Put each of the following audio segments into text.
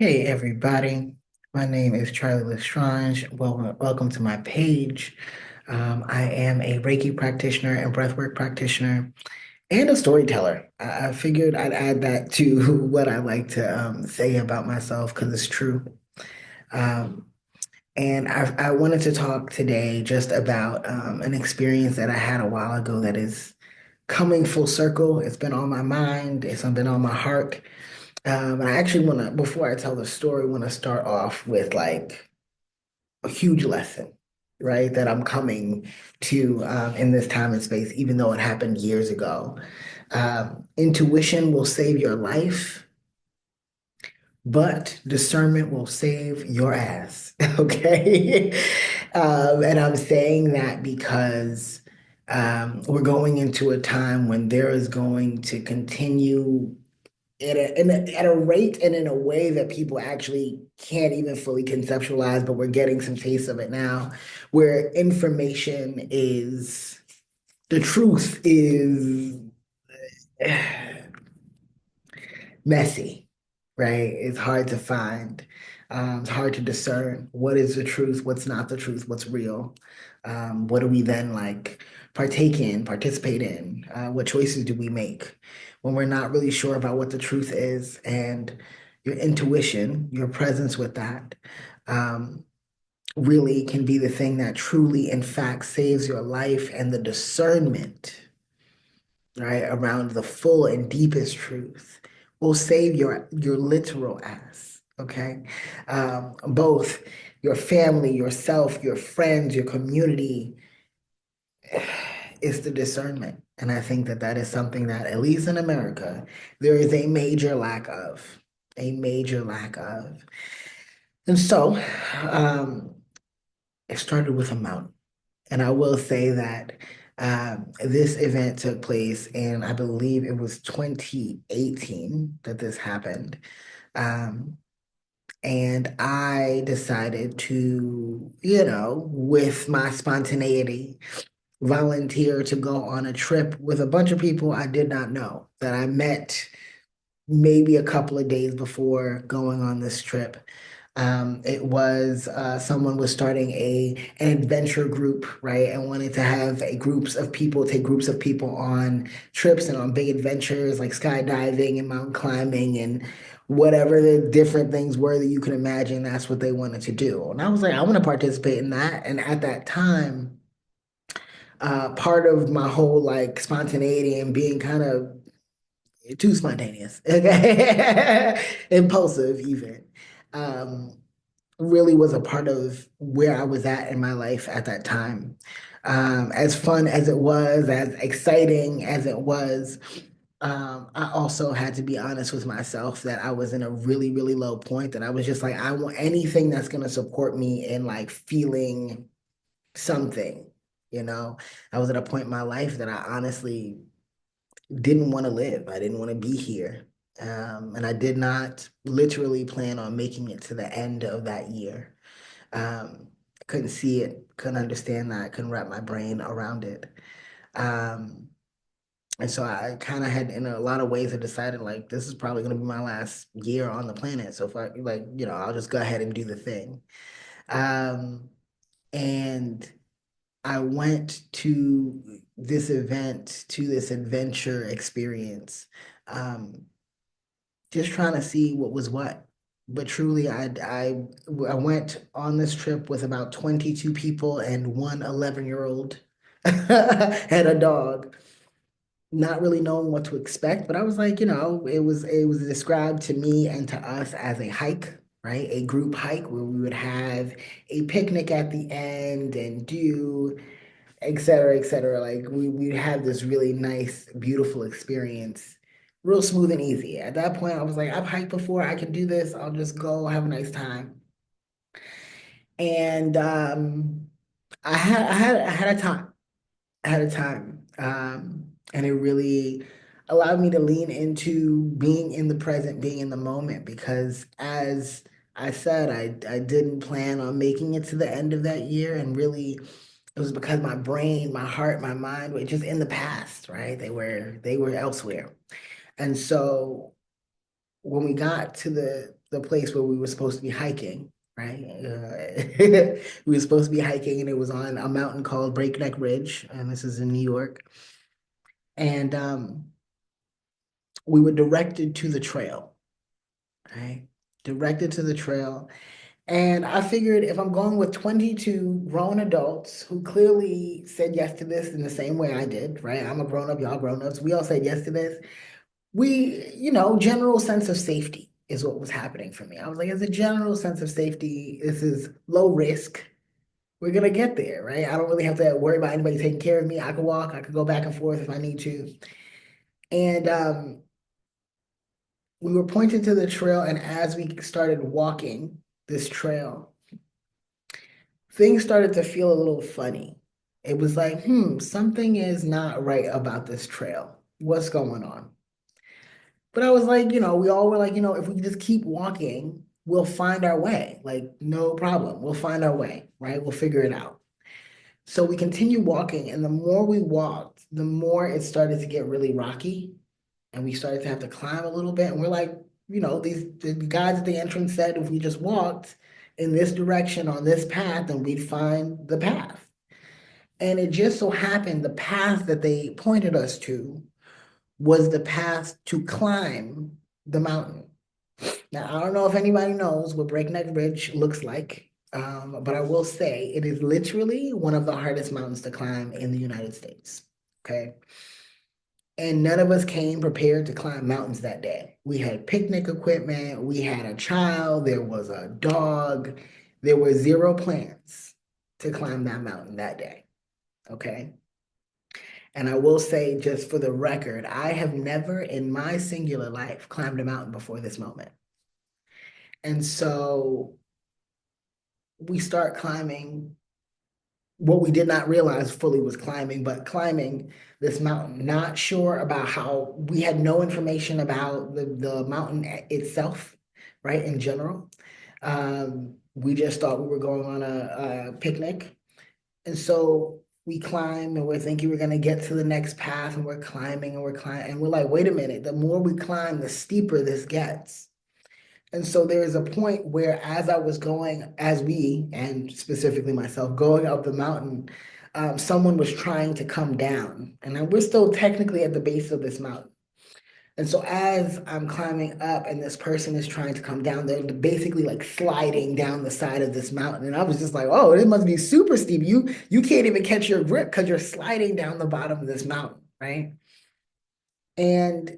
Hey everybody, my name is Charlie Lestrange. Welcome to my page. I am a Reiki practitioner and breathwork practitioner and a storyteller. I figured I'd add that to what I like to say about myself because it's true. Um, and I wanted to talk today just about an experience that I had a while ago that is coming full circle. It's been on my mind, it's been on my heart. And I actually want to, before I tell the story, want to start off with like a huge lesson, right? That I'm coming to in this time and space, even though it happened years ago. Intuition will save your life, but discernment will save your ass. Okay. And I'm saying that because we're going into a time when there is going to continue at a rate and in a way that people actually can't even fully conceptualize, but we're getting some taste of it now, where information is the truth is messy, right? It's hard to find. It's hard to discern what is the truth, what's not the truth, what's real. What do we then like partake in, participate in? What choices do we make when we're not really sure about what the truth is? And your intuition, your presence with that, um, really can be the thing that truly, in fact, saves your life and the discernment, right, around the full and deepest truth will save your literal ass. Okay. Both your family, yourself, your friends, your community is the discernment. And I think that that is something that, at least in America, there is a major lack of, a major lack of. And so, um, it started with a mountain. And I will say that this event took place in, I believe it was 2018 that this happened. Um, and I decided to, with my spontaneity, volunteer to go on a trip with a bunch of people I did not know that I met maybe a couple of days before going on this trip. It was someone was starting an adventure group, right, and wanted to have a groups of people take groups of people on trips and on big adventures like skydiving and mountain climbing and whatever the different things were that you can imagine. That's what they wanted to do, and I was like, I want to participate in that. And at that time, part of my whole like spontaneity and being kind of too spontaneous, okay, impulsive even. Um, really was a part of where I was at in my life at that time. As fun as it was, as exciting as it was, I also had to be honest with myself that I was in a really, really low point that I was just like, I want anything that's going to support me in like feeling something, you know? I was at a point in my life that I honestly didn't want to live. I didn't want to be here. And I did not literally plan on making it to the end of that year. I couldn't see it, couldn't understand that, couldn't wrap my brain around it. Um, and so I kind of had, in a lot of ways, I decided like this is probably going to be my last year on the planet. So if I like, I'll just go ahead and do the thing. Um, and I went to this event, to this adventure experience, um, just trying to see what was what. But truly, I went on this trip with about 22 people and one 11-year-old and a dog, not really knowing what to expect. But I was like, it was described to me and to us as a hike, right? A group hike where we would have a picnic at the end and do et cetera, et cetera. Like we had this really nice, beautiful experience, real smooth and easy. At that point, I was like, I've hiked before, I can do this. I'll just go have a nice time. And I had a time. I had a time. And it really allowed me to lean into being in the present, being in the moment, because as I said, I didn't plan on making it to the end of that year, and really it was because my brain, my heart, my mind were just in the past, right? They were elsewhere. And so when we got to the place where we were supposed to be hiking, right? We were supposed to be hiking, and it was on a mountain called Breakneck Ridge, and this is in New York. And we were directed to the trail, right? Directed to the trail. And I figured if I'm going with 22 grown adults who clearly said yes to this in the same way I did, right? I'm a grown up, y'all grown ups. We all said yes to this. General sense of safety is what was happening for me. I was like, it's a general sense of safety. This is low risk. We're gonna get there, right? I don't really have to worry about anybody taking care of me. I could walk, I could go back and forth if I need to. And we were pointed to the trail, and as we started walking this trail, things started to feel a little funny. It was like, something is not right about this trail. What's going on? But I was like, we all were like, if we just keep walking, we'll find our way. Like, no problem. We'll find our way, right? We'll figure it out. So we continued walking, and the more we walked, the more it started to get really rocky, and we started to have to climb a little bit. And we're like, the guys at the entrance said if we just walked in this direction on this path, then we'd find the path. And it just so happened the path that they pointed us to was the path to climb the mountain. Now, I don't know if anybody knows what Breakneck Ridge looks like, but I will say it is literally one of the hardest mountains to climb in the United States. Okay. And none of us came prepared to climb mountains that day. We had picnic equipment, we had a child, there was a dog, there were zero plans to climb that mountain that day. Okay. And I will say, just for the record, I have never in my singular life climbed a mountain before this moment. And so we start climbing what we did not realize fully was climbing, but climbing this mountain, not sure about how we had no information about the mountain itself, right, in general. We just thought we were going on a picnic. And so we climb and we're thinking we're going to get to the next path, and we're climbing and we're climbing. And we're like, wait a minute, the more we climb, the steeper this gets. And so there is a point where, as I was going, as we, and specifically myself, going up the mountain, someone was trying to come down. And we're still technically at the base of this mountain. And so as I'm climbing up and this person is trying to come down, they're basically like sliding down the side of this mountain. And I was just like, oh, it must be super steep. You can't even catch your grip because you're sliding down the bottom of this mountain, right? And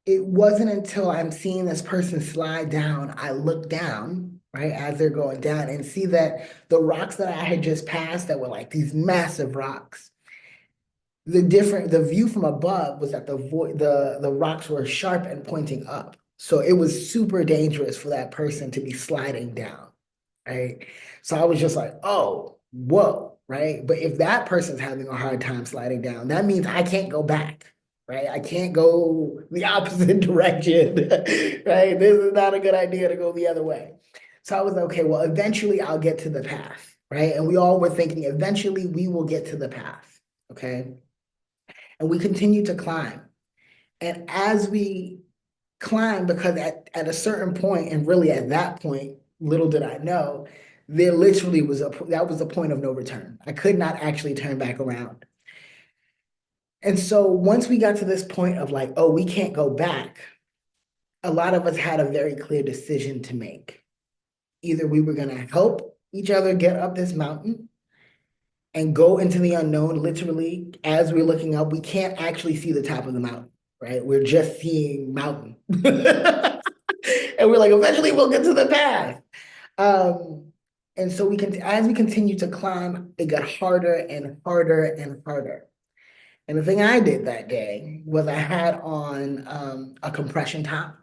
it wasn't until I'm seeing this person slide down, I look down, right, as they're going down, and see that the rocks that I had just passed that were like these massive rocks, the view from above was that the rocks were sharp and pointing up. So it was super dangerous for that person to be sliding down, right? So I was just like, oh, whoa, right? But if that person's having a hard time sliding down, that means I can't go back, right? I can't go the opposite direction, right? This is not a good idea to go the other way. So I was like, okay, well, eventually I'll get to the path, right? And we all were thinking, eventually we will get to the path, okay? And we continued to climb. And as we climbed, because at a certain point, and really at that point, little did I know, there literally was that was the point of no return. I could not actually turn back around. And so once we got to this point of like, oh, we can't go back, a lot of us had a very clear decision to make. Either we were going to help each other get up this mountain and go into the unknown. Literally, as we're looking up, we can't actually see the top of the mountain, right? We're just seeing mountain. And we're like, eventually we'll get to the path. And so as we continue to climb, it got harder and harder and harder. And the thing I did that day was I had on a compression top.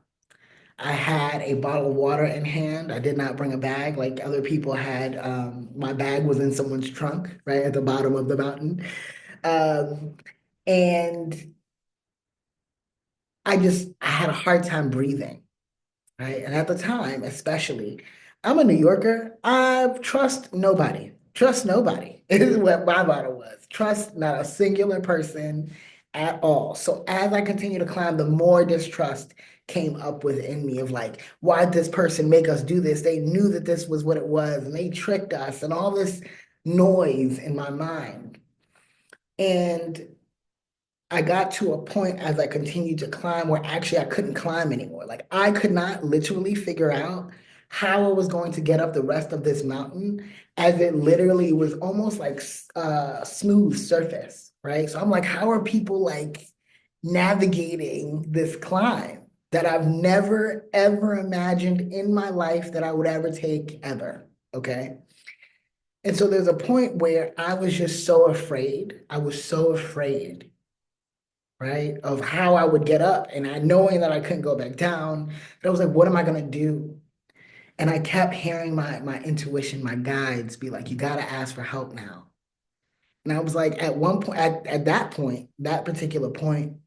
I had a bottle of water in hand. I did not bring a bag like other people had. My bag was in someone's trunk, right at the bottom of the mountain. Um, and I had a hard time breathing, right? And at the time, especially, I'm a New Yorker. I trust nobody. Trust nobody is what my motto was. Trust not a singular person at all. So as I continue to climb, the more distrust came up within me of like, why'd this person make us do this? They knew that this was what it was, and they tricked us, and all this noise in my mind. And I got to a point as I continued to climb where actually I couldn't climb anymore. Like I could not literally figure out how I was going to get up the rest of this mountain, as it literally was almost like smooth surface, right? So I'm like, how are people like navigating this climb that I've never ever imagined in my life that I would ever take ever? Okay. And so there's a point where I was just so afraid. I was so afraid, right, of how I would get up, and I knowing that I couldn't go back down. But I was like, what am I gonna do? And I kept hearing my intuition, my guides be like, you gotta ask for help now. And I was like, at one point, at that point, that particular point,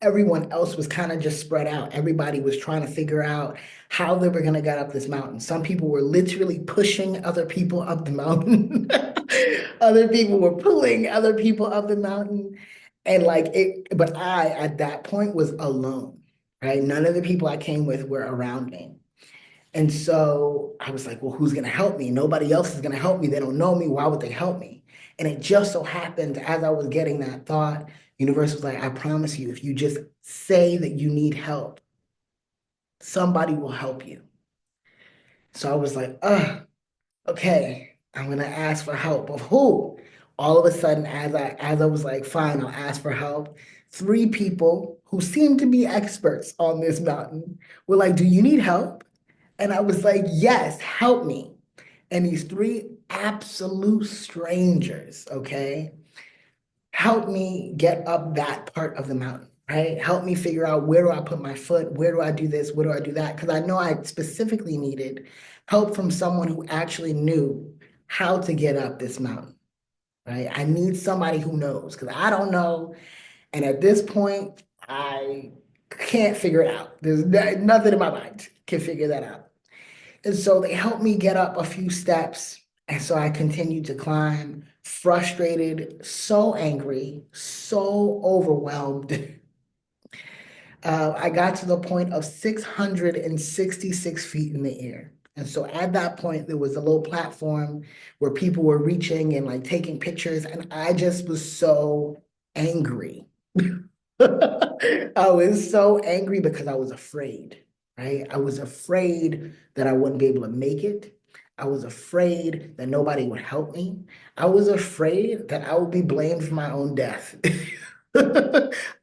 everyone else was kind of just spread out. Everybody was trying to figure out how they were going to get up this mountain. Some people were literally pushing other people up the mountain. Other people were pulling other people up the mountain. And like it, but I at that point was alone, right? None of the people I came with were around me. And so I was like, well, who's going to help me? Nobody else is going to help me. They don't know me. Why would they help me? And it just so happened as I was getting that thought, universe was like, I promise you, if you just say that you need help, somebody will help you. So I was like, okay, I'm gonna ask for help. Of who? All of a sudden, as I was like, fine, I'll ask for help. Three people who seemed to be experts on this mountain were like, do you need help? And I was like, yes, help me. And these three absolute strangers, okay, help me get up that part of the mountain, right? Help me figure out where do I put my foot? Where do I do this? Where do I do that? Because I know I specifically needed help from someone who actually knew how to get up this mountain, right? I need somebody who knows because I don't know. And at this point, I can't figure it out. There's nothing in my mind can figure that out. And so they helped me get up a few steps. And so I continued to climb, frustrated, so angry, so overwhelmed. I got to the point of 666 feet in the air. And so at that point, there was a little platform where people were reaching and like taking pictures. And I just was so angry. I was so angry because I was afraid, right? I was afraid that I wouldn't be able to make it. I was afraid that nobody would help me. I was afraid that I would be blamed for my own death.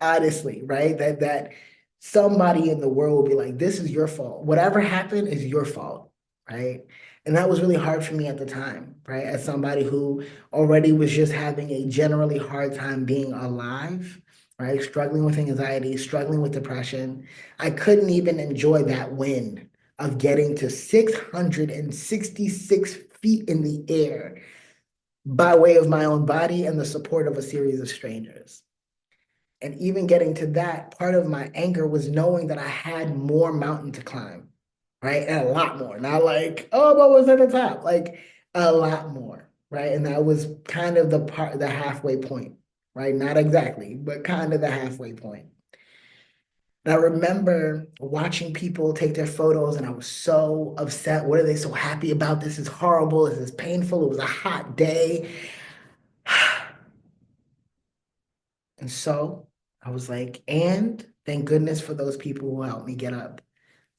Honestly, right? That somebody in the world will be like, this is your fault. Whatever happened is your fault, right? And that was really hard for me at the time, right? As somebody who already was just having a generally hard time being alive, right? Struggling with anxiety, struggling with depression. I couldn't even enjoy that win of getting to 666 feet in the air by way of my own body and the support of a series of strangers. And even getting to that, part of my anger was knowing that I had more mountain to climb, right? And a lot more. Not like, oh, but was at the top, like a lot more, right? And that was kind of the halfway point, right? Not exactly, but kind of the halfway point. And I remember watching people take their photos, and I was so upset. What are they so happy about? This is horrible. This is painful. It was a hot day. And so I was like, and thank goodness for those people who helped me get up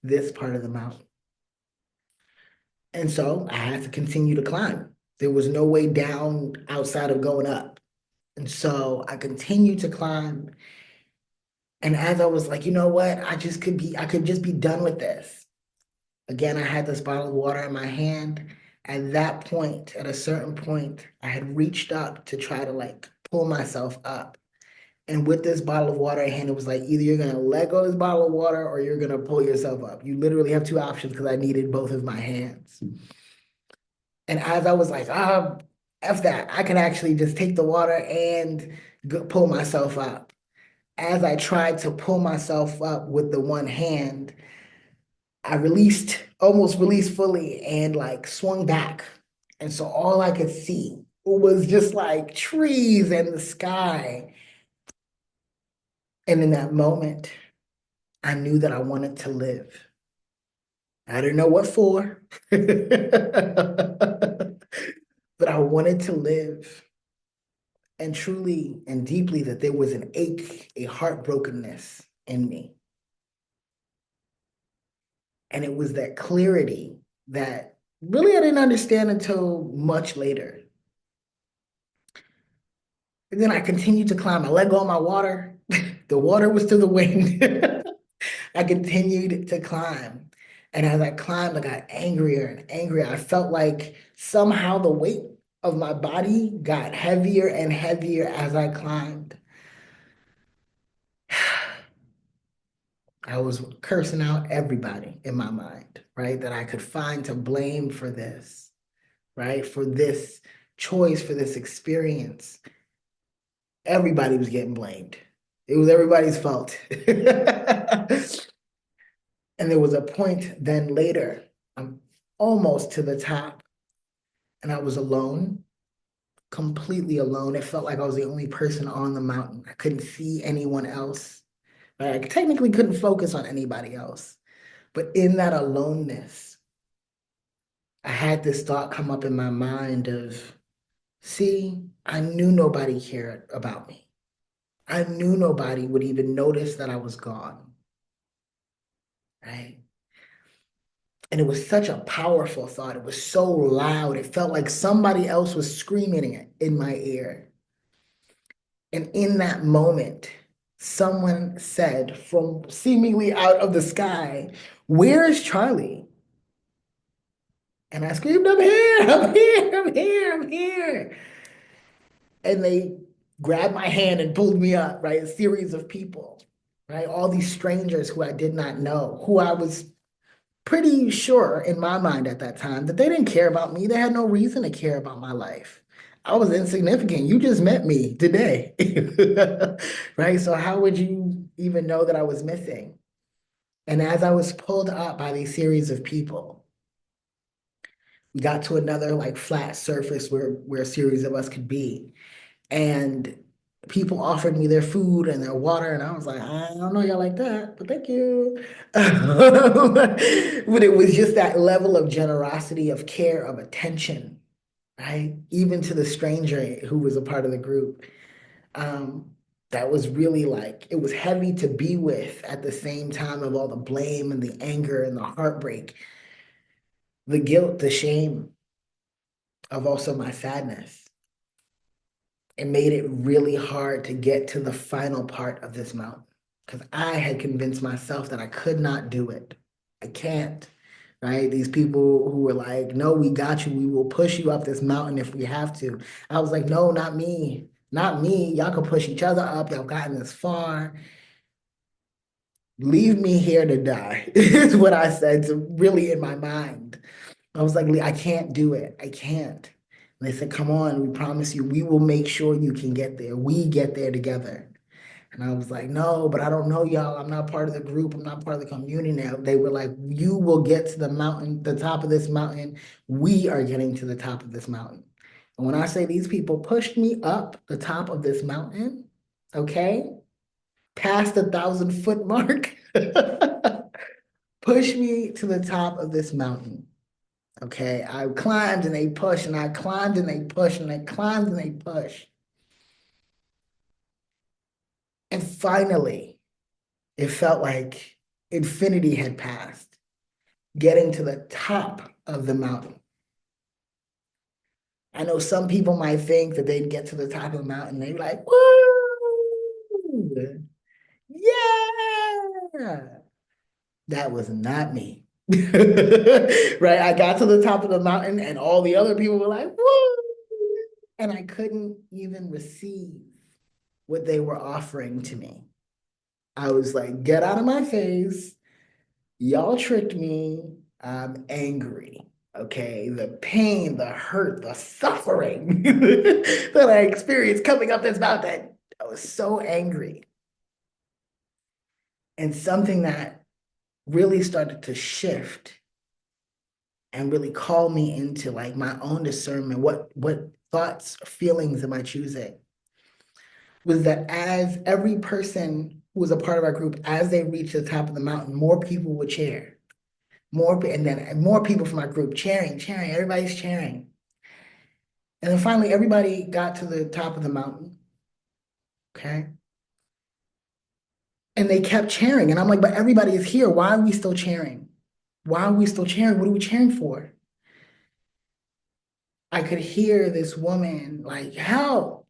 this part of the mountain. And so I had to continue to climb. There was no way down outside of going up. And so I continued to climb. And as I was like, you know what? I could just be done with this. Again, I had this bottle of water in my hand. At that point, at a certain point, I had reached up to try to like pull myself up. And with this bottle of water in hand, it was like either you're gonna let go of this bottle of water or you're gonna pull yourself up. You literally have two options because I needed both of my hands. And as I was like, F that, I can actually just take the water and pull myself up. As I tried to pull myself up with the one hand, I almost released fully and like swung back. And so all I could see was just like trees and the sky. And in that moment, I knew that I wanted to live. I didn't know what for, but I wanted to live. And truly and deeply, that there was an ache, a heartbrokenness in me. And it was that clarity that really I didn't understand until much later. And then I continued to climb. I let go of my water. The water was to the wind. I continued to climb. And as I climbed, I got angrier and angrier. I felt like somehow the weight of my body got heavier and heavier as I climbed. I was cursing out everybody in my mind, right? That I could find to blame for this, right? For this choice, for this experience. Everybody was getting blamed. It was everybody's fault. And there was a point then later, I'm almost to the top, and I was alone, completely alone. It felt like I was the only person on the mountain. I couldn't see anyone else. Right? I technically couldn't focus on anybody else. But in that aloneness, I had this thought come up in my mind of, see, I knew nobody cared about me. I knew nobody would even notice that I was gone, right? And it was such a powerful thought. It was so loud. It felt like somebody else was screaming it in my ear. And in that moment, someone said from seemingly out of the sky, "Where is Charlie?" And I screamed, "I'm here, I'm here, I'm here, I'm here." And they grabbed my hand and pulled me up, right? A series of people, right? All these strangers who I did not know, who I was pretty sure in my mind at that time that they didn't care about me. They had no reason to care about my life. I was insignificant. You just met me today, right? So how would you even know that I was missing? And as I was pulled up by these series of people, we got to another like flat surface where a series of us could be. And people offered me their food and their water, and I was like, I don't know y'all like that, but thank you. But it was just that level of generosity, of care, of attention, right? Even to the stranger who was a part of the group. Um, that was really like, it was heavy to be with at the same time of all the blame and the anger and the heartbreak, the guilt, the shame of also my sadness. It made it really hard to get to the final part of this mountain because I had convinced myself that I could not do it. I can't, right? These people who were like, no, we got you. We will push you up this mountain if we have to. I was like, no, not me. Not me. Y'all can push each other up. Y'all gotten this far. Leave me here to die, is what I said, to really in my mind. I was like, I can't do it. I can't. And they said, come on, we promise you, we will make sure you can get there. We get there together. And I was like, no, but I don't know y'all. I'm not part of the group. I'm not part of the community now. They were like, you will get to the mountain, the top of this mountain. We are getting to the top of this mountain. And when I say these people pushed me up the top of this mountain, okay, past the 1,000 foot mark, push me to the top of this mountain. Okay, I climbed and they pushed, and I climbed and they pushed, and I climbed and they pushed. And finally, it felt like infinity had passed, getting to the top of the mountain. I know some people might think that they'd get to the top of the mountain, they're like, woo, yeah. That was not me. Right? I got to the top of the mountain, and all the other people were like, woo. And I couldn't even receive what they were offering to me. I was like, get out of my face. Y'all tricked me. I'm angry. Okay. The pain, the hurt, the suffering that I experienced coming up this mountain. I was so angry. And something that really started to shift and really call me into like my own discernment. What thoughts, feelings am I choosing? Was that as every person who was a part of our group, as they reached the top of the mountain, more people would cheer. And then more people from our group cheering, cheering, everybody's cheering. And then finally, everybody got to the top of the mountain, okay? And they kept cheering. And I'm like, but everybody is here. Why are we still cheering? Why are we still cheering? What are we cheering for? I could hear this woman like, help.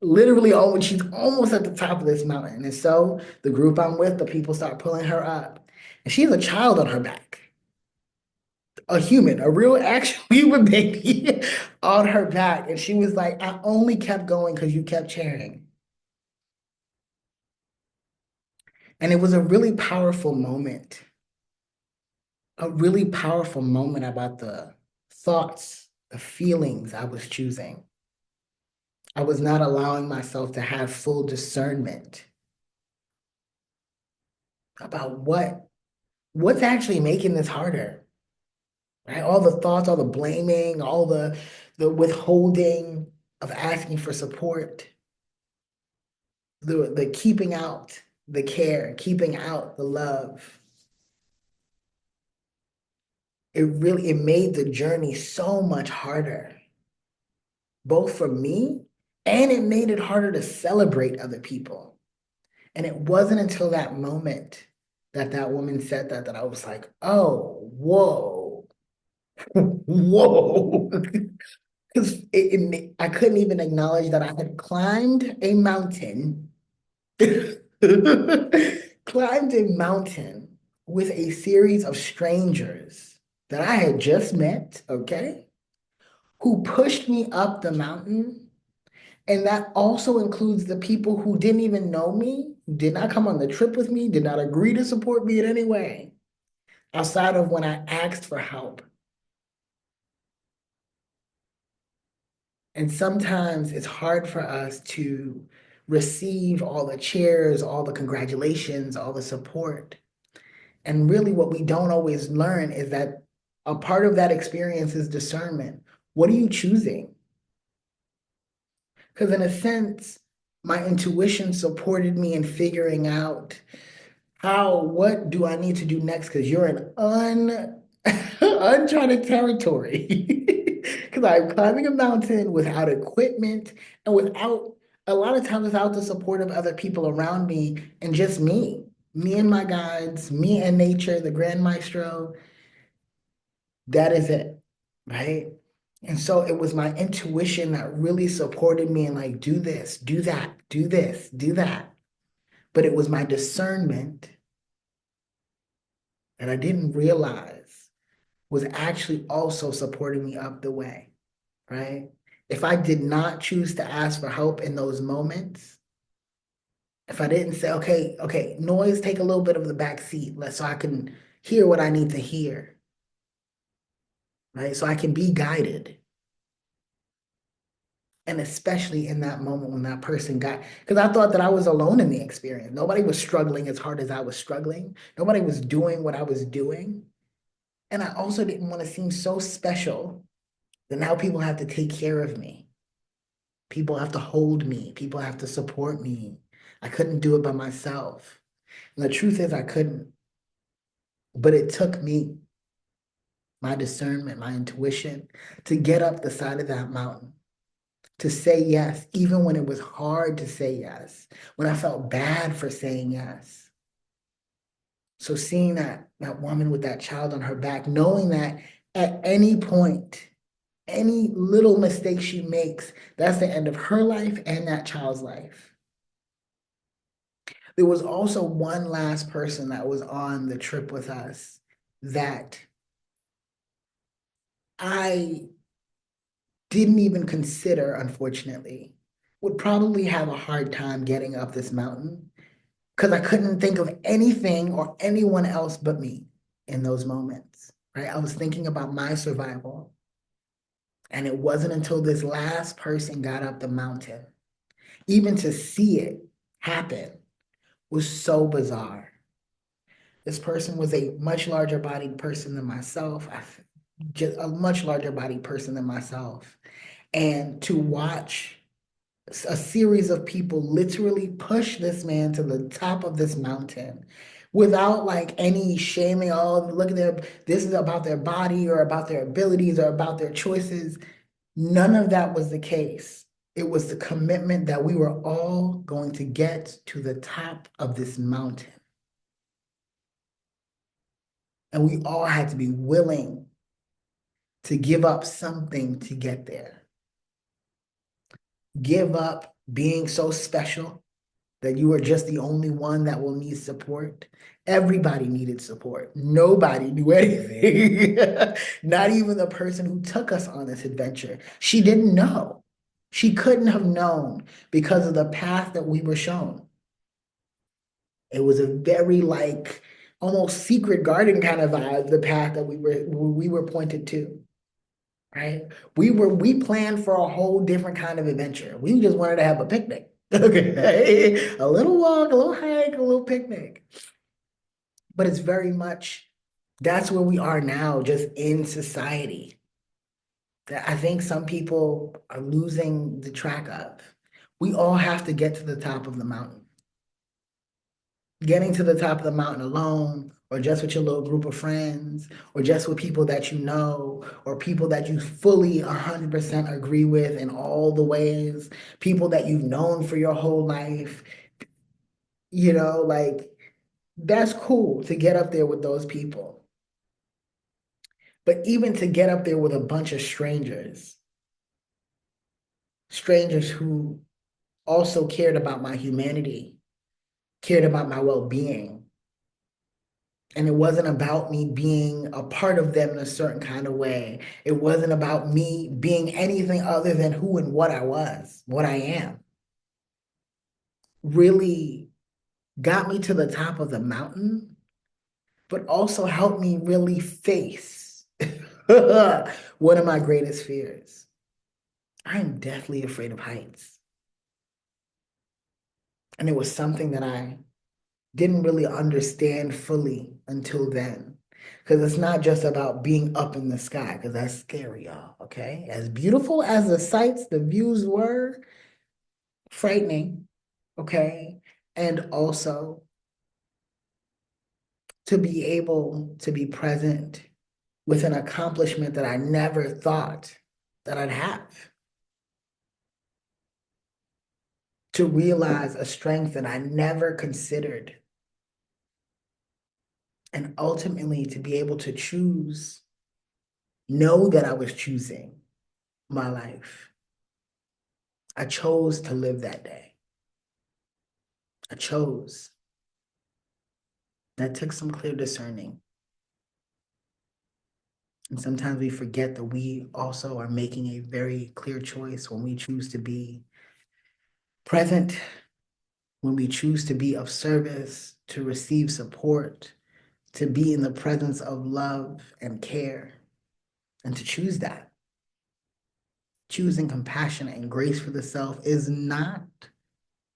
Literally, almost, she's almost at the top of this mountain. And so the group I'm with, the people start pulling her up. And she has a child on her back, a human, a real actual human baby on her back. And she was like, I only kept going because you kept cheering. And it was a really powerful moment about the thoughts, the feelings I was choosing. I was not allowing myself to have full discernment about what's actually making this harder, right? All the thoughts, all the blaming, all the withholding of asking for support, the keeping out the care, keeping out the love. It made the journey so much harder, both for me, and it made it harder to celebrate other people. And it wasn't until that moment that that woman said that I was like, oh, whoa, whoa. Because I couldn't even acknowledge that I had climbed a mountain, climbed a mountain with a series of strangers that I had just met, okay, who pushed me up the mountain. And that also includes the people who didn't even know me, did not come on the trip with me, did not agree to support me in any way, outside of when I asked for help. And sometimes it's hard for us to receive all the cheers, all the congratulations, all the support. And really, what we don't always learn is that a part of that experience is discernment. What are you choosing? Because, in a sense, my intuition supported me in figuring out what do I need to do next? Because you're in uncharted territory. Because I'm climbing a mountain without equipment and without, a lot of times, without the support of other people around me and just me and my guides, me and nature, the Grand Maestro. That is it, right? And so it was my intuition that really supported me and like, do this, do that, do this, do that. But it was my discernment that I didn't realize was actually also supporting me up the way, right? If I did not choose to ask for help in those moments, if I didn't say, okay, noise, take a little bit of the back seat, so I can hear what I need to hear, right? So I can be guided. And especially in that moment when that person got, because I thought that I was alone in the experience. Nobody was struggling as hard as I was struggling. Nobody was doing what I was doing. And I also didn't want to seem so special that now people have to take care of me. People have to hold me. People have to support me. I couldn't do it by myself. And the truth is, I couldn't. But it took me, my discernment, my intuition, to get up the side of that mountain, to say yes, even when it was hard to say yes, when I felt bad for saying yes. So seeing that woman with that child on her back, knowing that at any point, any little mistake she makes, that's the end of her life and that child's life. There was also one last person that was on the trip with us that I didn't even consider, unfortunately, would probably have a hard time getting up this mountain because I couldn't think of anything or anyone else but me in those moments, right? I was thinking about my survival. And it wasn't until this last person got up the mountain, even to see it happen was so bizarre. This person was a much larger bodied person than myself, just a much larger bodied person than myself. And to watch A series of people literally pushed this man to the top of this mountain without like any shaming. Oh, look at this is about their body or about their abilities or about their choices. None of that was the case. It was the commitment that we were all going to get to the top of this mountain. And we all had to be willing to give up something to get there. Give up being so special that you are just the only one that will need support. Everybody needed support. Nobody knew anything. Not even the person who took us on this adventure. She didn't know. She couldn't have known because of the path that we were shown. It was a very like almost secret garden kind of vibe, the path that we were pointed to. Right? We planned for a whole different kind of adventure. We just wanted to have a picnic. Okay. A little walk, a little hike, a little picnic. But it's very much that's where we are now, just in society. That I think some people are losing the track of. We all have to get to the top of the mountain. Getting to the top of the mountain alone, or just with your little group of friends, or just with people that you know, or people that you fully 100% agree with in all the ways, people that you've known for your whole life, like that's cool to get up there with those people. But even to get up there with a bunch of strangers, strangers who also cared about my humanity, cared about my well-being, and it wasn't about me being a part of them in a certain kind of way. It wasn't about me being anything other than who and what I was, what I am. Really got me to the top of the mountain, but also helped me really face one of my greatest fears. I'm deathly afraid of heights. And it was something that I didn't really understand fully until then. Because it's not just about being up in the sky, because that's scary, y'all. Okay. As beautiful as the sights, the views were, frightening. Okay. And also to be able to be present with an accomplishment that I never thought that I'd have. To realize a strength that I never considered. And ultimately to be able to choose, know that I was choosing my life. I chose to live that day. I chose. That took some clear discerning. And sometimes we forget that we also are making a very clear choice when we choose to be present, when we choose to be of service, to receive support, to be in the presence of love and care, and to choose that. Choosing compassion and grace for the self is not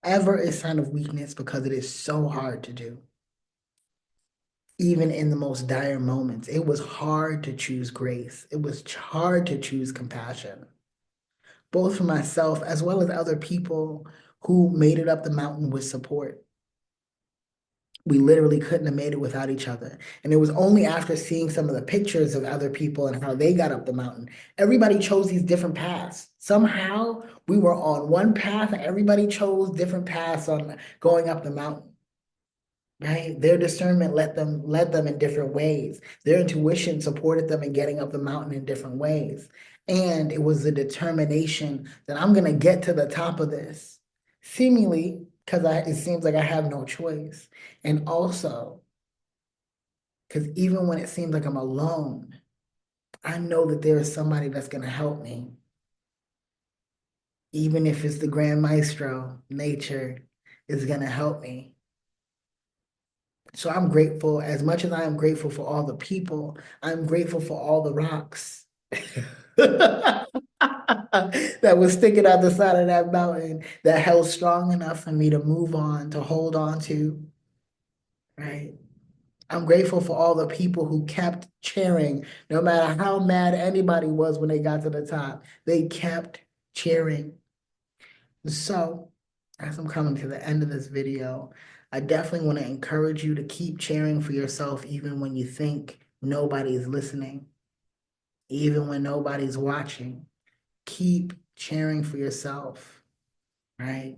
ever a sign of weakness because it is so hard to do. Even in the most dire moments, it was hard to choose grace. It was hard to choose compassion, both for myself as well as other people who made it up the mountain with support. We literally couldn't have made it without each other. And it was only after seeing some of the pictures of other people and how they got up the mountain. Everybody chose these different paths. Somehow we were on one path and everybody chose different paths on going up the mountain. Right? Their discernment led them in different ways. Their intuition supported them in getting up the mountain in different ways. And it was the determination that I'm gonna get to the top of this, seemingly because it seems like I have no choice. And also, because even when it seems like I'm alone, I know that there is somebody that's gonna help me. Even if it's the Grand Maestro, nature is gonna help me. So I'm grateful, as much as I am grateful for all the people, I'm grateful for all the rocks that was sticking out the side of that mountain that held strong enough for me to move on, to hold on to, right? I'm grateful for all the people who kept cheering, no matter how mad anybody was when they got to the top. They kept cheering. So, as I'm coming to the end of this video, I definitely want to encourage you to keep cheering for yourself even when you think nobody's listening, even when nobody's watching. Keep cheering for yourself, right?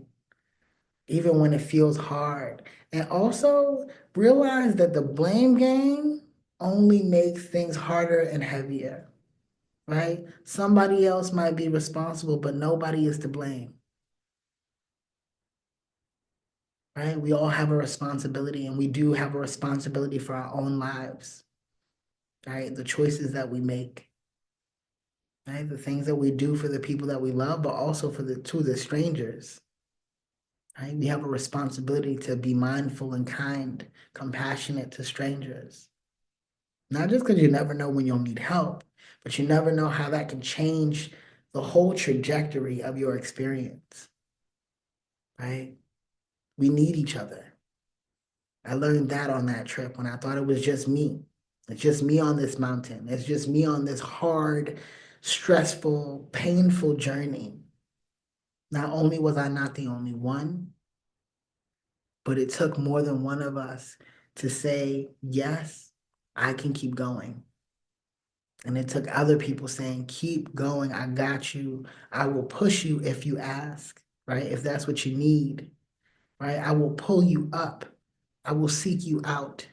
Even when it feels hard. And also realize that the blame game only makes things harder and heavier, right? Somebody else might be responsible, but nobody is to blame, right? We all have a responsibility, and we do have a responsibility for our own lives, right? The choices that we make, right? The things that we do for the people that we love, but also for the strangers, right? We have a responsibility to be mindful and kind, compassionate to strangers. Not just because you never know when you'll need help, but you never know how that can change the whole trajectory of your experience, right? We need each other. I learned that on that trip when I thought it was just me. It's just me on this mountain. It's just me on this hard, stressful, painful journey. Not only was I not the only one, but it took more than one of us to say, yes, I can keep going. And it took other people saying, keep going. I got you. I will push you if you ask, right? If that's what you need, right? I will pull you up. I will seek you out.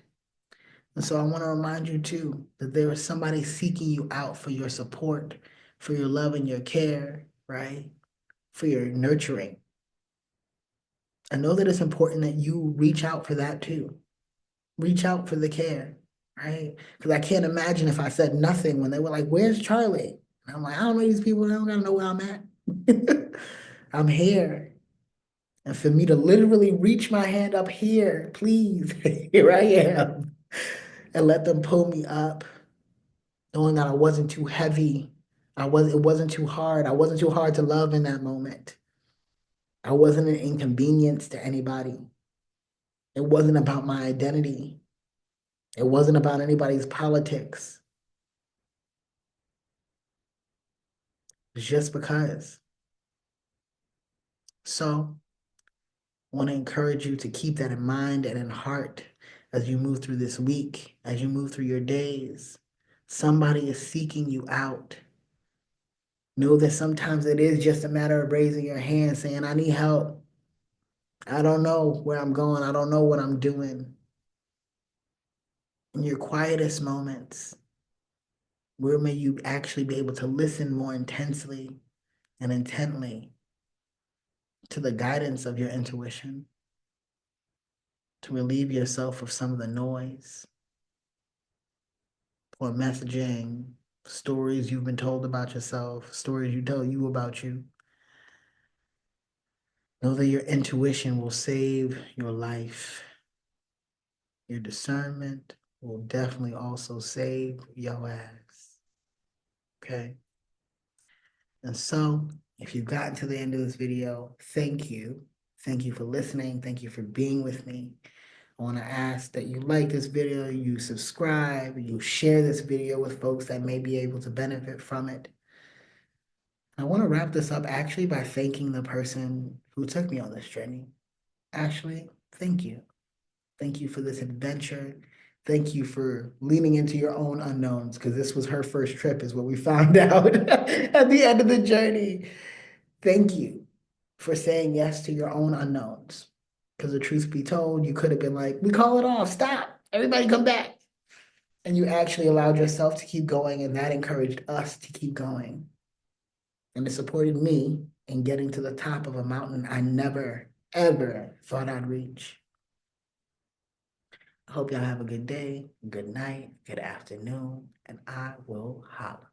And so I want to remind you too that there is somebody seeking you out for your support, for your love and your care, right? For your nurturing. I know that it's important that you reach out for that too. Reach out for the care, right? Because I can't imagine if I said nothing when they were like, "Where's Charlie?" And I'm like, "I don't know these people. They don't gotta know where I'm at. I'm here." And for me to literally reach my hand up here, please, here I am, and let them pull me up, knowing that I wasn't too heavy. It wasn't too hard. I wasn't too hard to love in that moment. I wasn't an inconvenience to anybody. It wasn't about my identity. It wasn't about anybody's politics. It's just because. So I want to encourage you to keep that in mind and in heart as you move through this week, as you move through your days. Somebody is seeking you out. Know that sometimes it is just a matter of raising your hand saying, I need help. I don't know where I'm going. I don't know what I'm doing. In your quietest moments, where may you actually be able to listen more intensely and intently to the guidance of your intuition, to relieve yourself of some of the noise or messaging, stories you've been told about yourself, stories you tell you about you. Know that your intuition will save your life. Your discernment will definitely also save your ass. Okay? And so, if you've gotten to the end of this video, thank you. Thank you for listening. Thank you for being with me. I want to ask that you like this video, you subscribe, you share this video with folks that may be able to benefit from it. I want to wrap this up actually by thanking the person who took me on this journey. Ashley, thank you. Thank you for this adventure. Thank you for leaning into your own unknowns because this was her first trip, is what we found out at the end of the journey. Thank you for saying yes to your own unknowns. Because the truth be told, you could have been like, we call it off, stop, everybody come back. And you actually allowed yourself to keep going, and that encouraged us to keep going. And it supported me in getting to the top of a mountain I never, ever thought I'd reach. I hope y'all have a good day, good night, good afternoon, and I will holler.